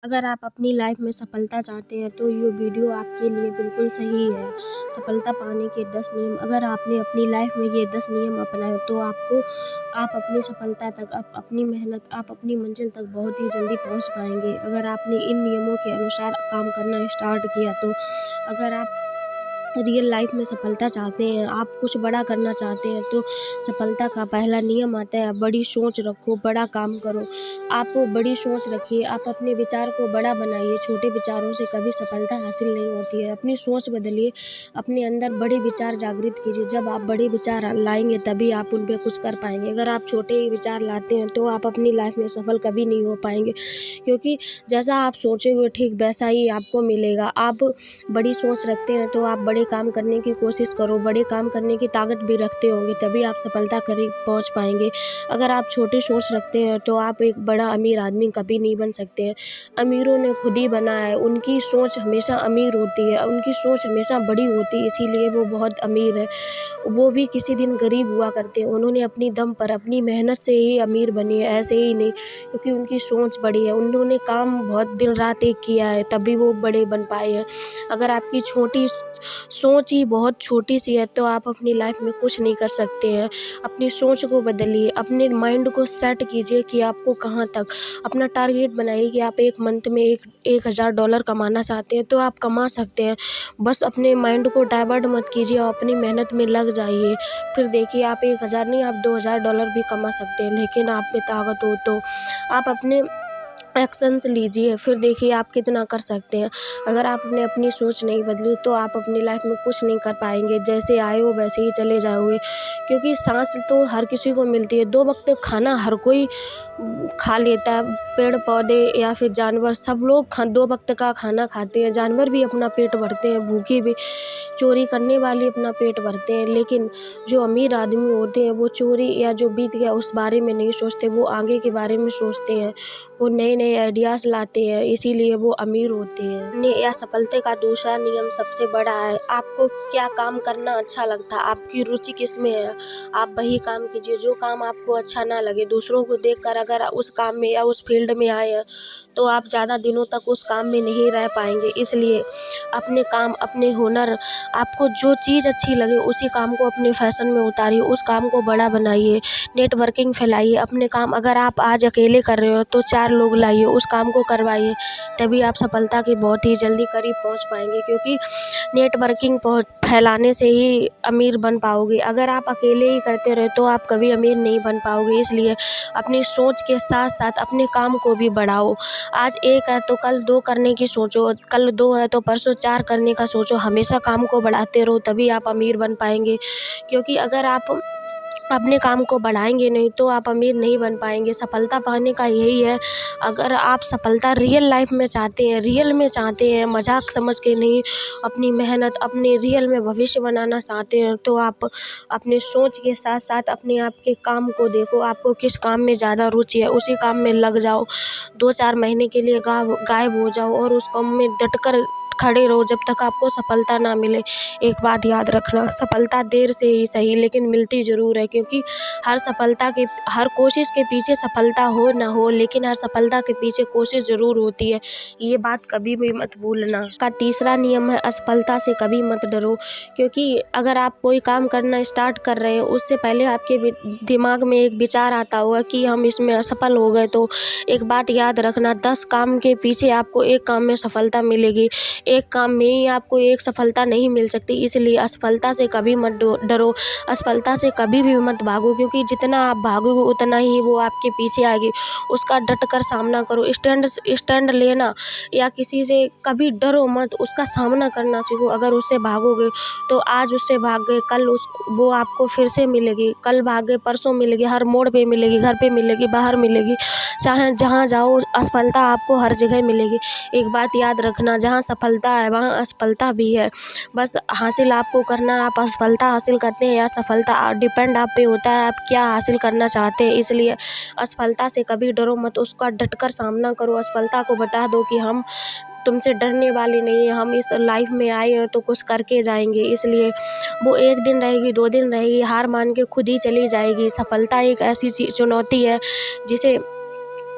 अगर आप अपनी लाइफ में सफलता चाहते हैं तो ये वीडियो आपके लिए बिल्कुल सही है। सफलता पाने के 10 नियम। अगर आपने अपनी लाइफ में ये 10 नियम अपनाए तो आप अपनी सफलता तक, आप अपनी मेहनत, आप अपनी मंजिल तक बहुत ही जल्दी पहुंच पाएंगे। अगर आपने इन नियमों के अनुसार काम करना स्टार्ट किया तो अगर आप रियल लाइफ में सफलता चाहते हैं, आप कुछ बड़ा करना चाहते हैं तो सफलता का पहला नियम आता है बड़ी सोच रखो, बड़ा काम करो। आप बड़ी सोच रखिए, आप अपने विचार को बड़ा बनाइए। छोटे विचारों से कभी सफलता हासिल नहीं होती है। अपनी सोच बदलिए, अपने अंदर बड़े विचार जागृत कीजिए। जब आप बड़े विचार लाएंगे तभी आप उन पर कुछ कर पाएंगे। अगर आप छोटे विचार लाते हैं तो आप अपनी लाइफ में सफल कभी नहीं हो पाएंगे, क्योंकि जैसा आप सोचेंगे ठीक वैसा ही आपको मिलेगा। आप बड़ी सोच रखते हैं तो आप बड़े काम करने की कोशिश करो। बड़े काम करने की ताकत भी रखते होंगे तभी आप सफलता करीब पहुंच पाएंगे। अगर आप छोटी सोच रखते हैं तो आप एक बड़ा अमीर आदमी कभी नहीं बन सकते हैं। अमीरों ने खुद ही बना है, उनकी सोच हमेशा अमीर होती है, उनकी सोच हमेशा बड़ी होती है, इसीलिए वो बहुत अमीर है। वो भी किसी दिन गरीब हुआ करते हैं। उन्होंने अपनी दम पर, अपनी मेहनत से ही अमीर बने हैं, ऐसे ही नहीं, क्योंकि उनकी सोच बड़ी है। उन्होंने काम बहुत दिन रात एक किया है तभी वो बड़े बन पाए हैं। अगर आपकी छोटी सोच ही बहुत छोटी सी है तो आप अपनी लाइफ में कुछ नहीं कर सकते हैं। अपनी सोच को बदलिए, अपने माइंड को सेट कीजिए कि आपको कहाँ तक अपना टारगेट बनाइए कि आप एक मंथ में $1000 कमाना चाहते हैं तो आप कमा सकते हैं। बस अपने माइंड को डाइवर्ट मत कीजिए और अपनी मेहनत में लग जाइए। फिर देखिए आप 1000 नहीं, आप $2000 भी कमा सकते हैं, लेकिन आप में ताकत हो तो आप अपने एक्शंस लीजिए। फिर देखिए आप कितना कर सकते हैं। अगर आपने अपनी सोच नहीं बदली तो आप अपनी लाइफ में कुछ नहीं कर पाएंगे। जैसे आए हो वैसे ही चले जाओगे, क्योंकि सांस तो हर किसी को मिलती है। 2 वक्त खाना हर कोई खा लेता है। पेड़ पौधे या फिर जानवर, सब लोग 2 वक्त का खाना खाते हैं। जानवर भी अपना पेट भरते हैं, भूखे भी, चोरी करने वाले अपना पेट भरते हैं। लेकिन जो अमीर आदमी होते हैं वो चोरी या जो बीत गया उस बारे में नहीं सोचते, वो आगे के बारे में सोचते हैं। वो नए नए आइडियाज़ लाते हैं, इसीलिए वो अमीर होते हैं। या सफलता का दूसरा नियम सबसे बड़ा है, आपको क्या काम करना अच्छा लगता है, आपकी रुचि किस में है, आप वही काम कीजिए। जो काम आपको अच्छा ना लगे, दूसरों को देखकर अगर उस काम में या उस फील्ड में आए हैं तो आप ज़्यादा दिनों तक उस काम में नहीं रह पाएंगे। इसलिए अपने काम, अपने हुनर, आपको जो चीज़ अच्छी लगे उसी काम को अपने फैशन में उतारिए, उस काम को बड़ा बनाइए, नेटवर्किंग फैलाइए। अपने काम अगर आप आज अकेले कर रहे हो तो 4 लोग लाइए, उस काम को करवाइए, तभी आप सफलता के बहुत ही जल्दी करीब पहुंच पाएंगे। क्योंकि नेटवर्किंग फैलाने से ही अमीर बन पाओगे। अगर आप अकेले ही करते रहे तो आप कभी अमीर नहीं बन पाओगे। इसलिए अपनी सोच के साथ साथ अपने काम को भी बढ़ाओ। आज 1 है तो कल 2 करने की सोचो, कल 2 है तो परसों 4 करने का सोचो। हमेशा काम को बढ़ाते रहो तभी आप अमीर बन पाएंगे। क्योंकि अगर आप अपने काम को बढ़ाएंगे नहीं तो आप अमीर नहीं बन पाएंगे। सफलता पाने का यही है। अगर आप सफलता रियल लाइफ में चाहते हैं, रियल में चाहते हैं, मजाक समझ के नहीं, अपनी मेहनत, अपने रियल में भविष्य बनाना चाहते हैं तो आप अपने सोच के साथ साथ अपने आप के काम को देखो। आपको किस काम में ज़्यादा रुचि है उसी काम में लग जाओ। 2-4 महीने के लिए गायब हो जाओ और उस काम में डटकर खड़े रहो जब तक आपको सफलता ना मिले। एक बात याद रखना, सफलता देर से ही सही लेकिन मिलती ज़रूर है। क्योंकि हर कोशिश के पीछे सफलता हो ना हो, लेकिन हर सफलता के पीछे कोशिश ज़रूर होती है। ये बात कभी भी मत भूलना। का तीसरा नियम है, असफलता से कभी मत डरो। क्योंकि अगर आप कोई काम करना स्टार्ट कर रहे हैं उससे पहले आपके दिमाग में एक विचार आता होगा कि हम इसमें असफल हो गए, तो एक बात याद रखना, 10 काम के पीछे आपको एक काम में सफलता मिलेगी। एक काम में ही आपको एक सफलता नहीं मिल सकती। इसलिए असफलता से कभी मत डरो, असफलता से कभी भी मत भागो। क्योंकि जितना आप भागोगे उतना ही वो आपके पीछे आएगी। उसका डट कर सामना करो, स्टैंड लेना या किसी से कभी डरो मत, उसका सामना करना सीखो। अगर उससे भागोगे तो आज उससे भाग गए, कल वो आपको फिर से मिलेगी, कल भाग गए परसों मिलेगी, हर मोड़ पे मिलेगी, घर पे मिलेगी, बाहर मिलेगी, चाहे जहाँ जाओ असफलता आपको हर जगह मिलेगी। एक बात याद रखना, जहाँ सफलता है वहाँ असफलता भी है। बस हासिल आपको करना है। आप असफलता हासिल करते हैं या सफलता, डिपेंड आप पे होता है आप क्या हासिल करना चाहते हैं। इसलिए असफलता से कभी डरो मत, उसका डटकर सामना करो। असफलता को बता दो कि हम तुमसे डरने वाले नहीं है, हम इस लाइफ में आए हैं तो कुछ करके जाएंगे। इसलिए वो 1 दिन रहेगी, 2 दिन रहेगी, हार मान के खुद ही चली जाएगी। सफलता एक ऐसी चुनौती है जिसे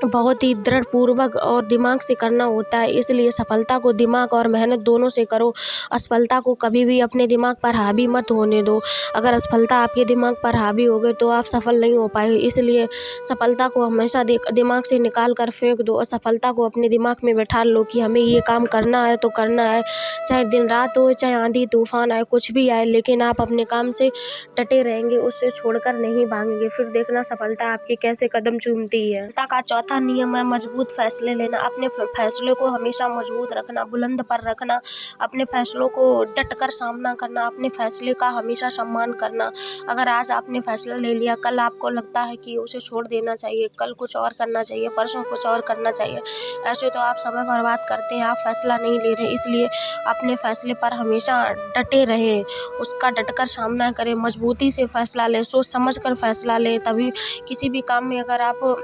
बहुत ही दृढ़ पूर्वक और दिमाग से करना होता है। इसलिए सफलता को दिमाग और मेहनत दोनों से करो। असफलता को कभी भी अपने दिमाग पर हावी मत होने दो। अगर असफलता आपके दिमाग पर हावी हो गई तो आप सफल नहीं हो पाएंगे। इसलिए सफलता को हमेशा दिमाग से निकाल कर फेंक दो और सफलता को अपने दिमाग में बैठा लो कि हमें ये काम करना है तो करना है, चाहे दिन रात हो, चाहे आंधी तूफान आए, कुछ भी आए, लेकिन आप अपने काम से डटे रहेंगे, उससे छोड़कर नहीं भागेंगे। फिर देखना सफलता आपके कैसे कदम चूमती है। सफलता का चौथा नियम है मजबूत फैसले लेना। अपने फैसले को हमेशा मजबूत रखना, बुलंद पर रखना, अपने फैसलों को डट कर सामना करना, अपने फैसले का हमेशा सम्मान करना। अगर आज आपने फैसला ले लिया, कल आपको लगता है कि उसे छोड़ देना चाहिए, कल कुछ और करना चाहिए, परसों कुछ और करना चाहिए, ऐसे तो आप समय बर्बाद करते हैं, आप फैसला नहीं ले रहे। इसलिए अपने फैसले पर हमेशा डटे रहें, उसका डटकर सामना करें, मजबूती से फैसला लें, सोच समझ कर फैसला लें। तभी किसी भी काम में अगर आप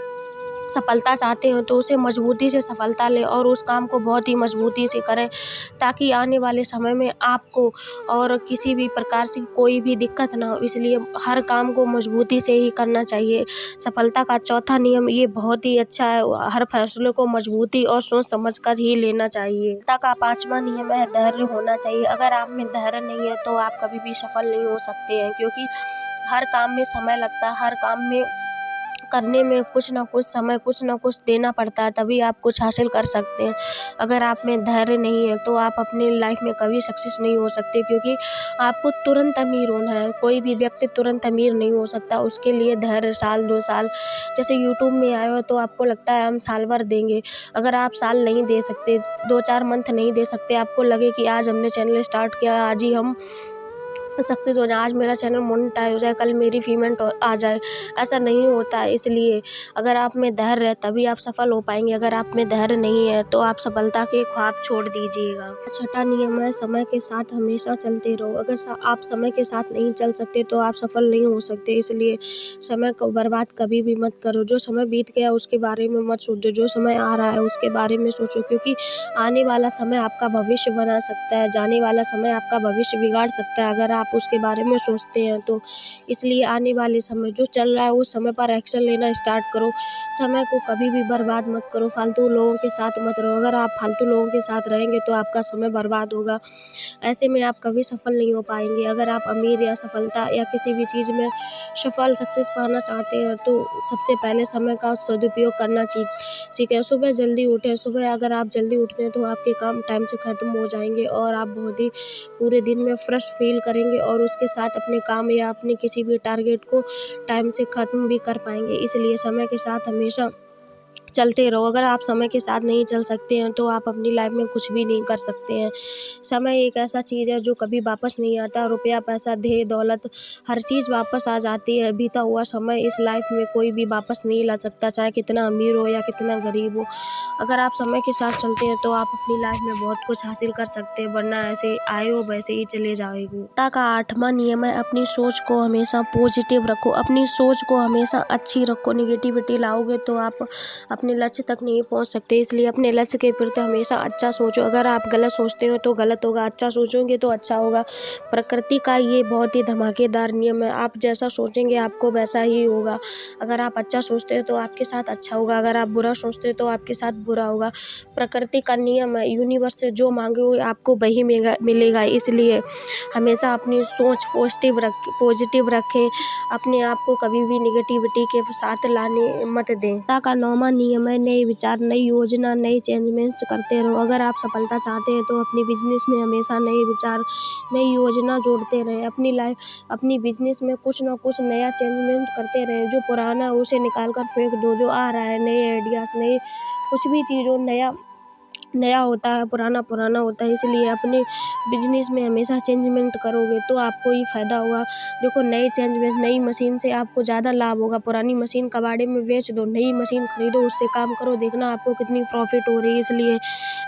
सफलता चाहते हो तो उसे मजबूती से सफलता लें और उस काम को बहुत ही मजबूती से करें, ताकि आने वाले समय में आपको और किसी भी प्रकार से कोई भी दिक्कत ना हो। इसलिए हर काम को मजबूती से ही करना चाहिए। सफलता का चौथा नियम ये बहुत ही अच्छा है, हर फैसले को मजबूती और सोच समझ कर ही लेना चाहिए। सफलता का पांचवा नियम है धैर्य होना चाहिए। अगर आप में धैर्य नहीं है तो आप कभी भी सफल नहीं हो सकते हैं, क्योंकि हर काम में समय लगता है, हर काम में करने में कुछ ना कुछ समय, कुछ ना कुछ देना पड़ता है, तभी आप कुछ हासिल कर सकते हैं। अगर आप में धैर्य नहीं है तो आप अपनी लाइफ में कभी सक्सेस नहीं हो सकते, क्योंकि आपको तुरंत अमीर होना है। कोई भी व्यक्ति तुरंत अमीर नहीं हो सकता, उसके लिए धैर्य साल 2 साल, जैसे यूट्यूब में आए हो तो आपको लगता है हम साल भर देंगे, अगर आप साल नहीं दे सकते, 2-4 मंथ नहीं दे सकते, आपको लगे कि आज हमने चैनल स्टार्ट किया, आज ही हम सक्सेस हो जाए, आज मेरा चैनल मोनेटाइज हो जाए, कल मेरी पेमेंट आ जाए, ऐसा नहीं होता है। इसलिए अगर आप में धैर्य है तभी आप सफल हो पाएंगे, अगर आप में धैर्य नहीं है तो आप सफलता के ख्वाब छोड़ दीजिएगा। छठा नियम है समय के साथ हमेशा चलते रहो। अगर आप समय के साथ नहीं चल सकते तो आप सफल नहीं हो सकते। इसलिए समय को बर्बाद कभी भी मत करो। जो समय बीत गया उसके बारे में मत सोचो, जो समय आ रहा है उसके बारे में सोचो, क्योंकि आने वाला समय आपका भविष्य बना सकता है, जाने वाला समय आपका भविष्य बिगाड़ सकता है, अगर आप उसके बारे में सोचते हैं तो। इसलिए आने वाले समय जो चल रहा है उस समय पर एक्शन लेना स्टार्ट करो। समय को कभी भी बर्बाद मत करो, फालतू लोगों के साथ मत रहो। अगर आप फालतू लोगों के साथ रहेंगे तो आपका समय बर्बाद होगा, ऐसे में आप कभी सफल नहीं हो पाएंगे। अगर आप अमीर या सफलता या किसी भी चीज़ में सफल सक्सेस पाना चाहते हैं तो सबसे पहले समय का सदुपयोग करना सीखें। सुबह जल्दी उठें। सुबह अगर आप जल्दी उठते हैं तो आपके काम टाइम से ख़त्म हो जाएंगे और आप बहुत ही पूरे दिन में फ्रेश फील करेंगे और उसके साथ अपने काम या अपने किसी भी टारगेट को टाइम से ख़त्म भी कर पाएंगे। इसलिए समय के साथ हमेशा चलते रहो। अगर आप समय के साथ नहीं चल सकते हैं तो आप अपनी लाइफ में कुछ भी नहीं कर सकते हैं। समय एक ऐसा चीज़ है जो कभी वापस नहीं आता। रुपया, पैसा, देह दौलत, हर चीज़ वापस आ जाती है। बीता हुआ समय इस लाइफ में कोई भी वापस नहीं ला सकता, चाहे कितना अमीर हो या कितना गरीब हो। अगर आप समय के साथ चलते हैं तो आप अपनी लाइफ में बहुत कुछ हासिल कर सकते हैं, वरना ऐसे आए हो वैसे ही चले जाओगे। सफलता का आठवां नियम है अपनी सोच को हमेशा पॉजिटिव रखो। अपनी सोच को हमेशा अच्छी रखो। निगेटिविटी लाओगे तो आप अपने लक्ष्य तक नहीं पहुंच सकते। इसलिए अपने लक्ष्य के प्रति हमेशा अच्छा सोचो। अगर आप गलत सोचते हो तो गलत होगा, अच्छा सोचोगे तो अच्छा होगा। प्रकृति का ये बहुत ही धमाकेदार नियम है, आप जैसा सोचेंगे आपको वैसा ही होगा। अगर आप अच्छा सोचते हो तो आपके साथ अच्छा होगा, अगर आप बुरा सोचते हो तो आपके साथ बुरा होगा। प्रकृति का नियम है, यूनिवर्स से जो मांगोगे आपको वही मिलेगा। इसलिए हमेशा अपनी सोच पॉजिटिव रखें, अपने आप को कभी भी निगेटिविटी के साथ लाने मत दें। सफलता का 9वां नियम है नए विचार, नई योजना, नई चेंजमेंट करते रहो। अगर आप सफलता चाहते हैं तो अपनी बिजनेस में हमेशा नए विचार, नई योजना जोड़ते रहें। अपनी बिजनेस में कुछ ना कुछ नया चेंजमेंट करते रहें। जो पुराना है उसे निकाल कर फेंक दो, जो आ रहा है नए आइडियाज़, नए कुछ भी चीज़ हो, नया होता है, पुराना पुराना होता है। इसलिए अपने बिजनेस में हमेशा चेंजमेंट करोगे तो आपको ही फ़ायदा होगा। देखो, नई चेंजमेंट, नई मशीन से आपको ज़्यादा लाभ होगा। पुरानी मशीन कबाड़े में बेच दो, नई मशीन खरीदो, उससे काम करो, देखना आपको कितनी प्रॉफिट हो रही है। इसलिए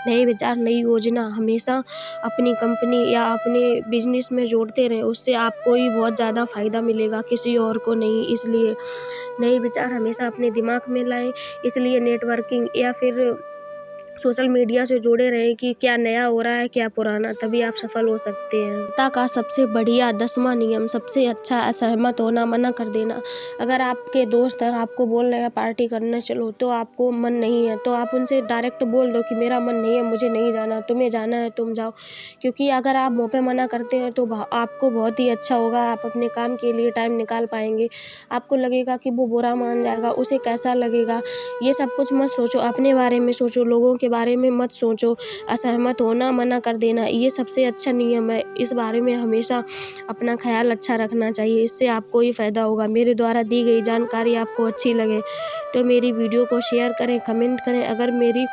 नए विचार, नई योजना हमेशा अपनी कंपनी या अपने बिजनेस में जोड़ते रहें, उससे आपको ही बहुत ज़्यादा फ़ायदा मिलेगा, किसी और को नहीं। इसलिए नए विचार हमेशा अपने दिमाग में लाएं। इसलिए नेटवर्किंग या फिर सोशल मीडिया से जुड़े रहें कि क्या नया हो रहा है, क्या पुराना, तभी आप सफल हो सकते हैं। सफलता का सबसे बढ़िया 10वां नियम, सबसे अच्छा असहमत होना, मना कर देना। अगर आपके दोस्त हैं, आपको बोल रहे हैं पार्टी करने चलो, तो आपको मन नहीं है, तो आप उनसे डायरेक्ट बोल दो कि मेरा मन नहीं है, मुझे नहीं जाना, तुम्हें जाना है तुम जाओ। क्योंकि अगर आप मुँह पे मना करते हैं तो आपको बहुत ही अच्छा होगा, आप अपने काम के लिए टाइम निकाल पाएंगे। आपको लगेगा कि वो बुरा मान जाएगा, उसे कैसा लगेगा, ये सब कुछ मत सोचो, अपने बारे में सोचो, लोगों के बारे में मत सोचो। असहमत होना, मना कर देना, ये सबसे अच्छा नियम है। इस बारे में हमेशा अपना ख्याल अच्छा रखना चाहिए, इससे आपको ही फ़ायदा होगा। मेरे द्वारा दी गई जानकारी आपको अच्छी लगे तो मेरी वीडियो को शेयर करें, कमेंट करें। अगर मेरी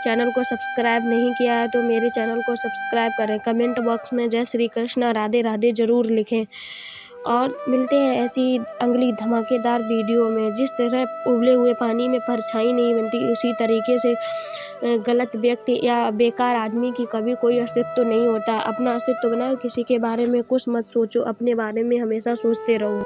चैनल को सब्सक्राइब नहीं किया है तो मेरे चैनल को सब्सक्राइब करें। कमेंट बॉक्स में जय श्री कृष्णा, राधे राधे ज़रूर लिखें। और मिलते हैं ऐसी अगली धमाकेदार वीडियो में। जिस तरह उबले हुए पानी में परछाई नहीं बनती, उसी तरीके से गलत व्यक्ति या बेकार आदमी की कभी कोई अस्तित्व नहीं होता। अपना अस्तित्व बनाओ, किसी के बारे में कुछ मत सोचो, अपने बारे में हमेशा सोचते रहो।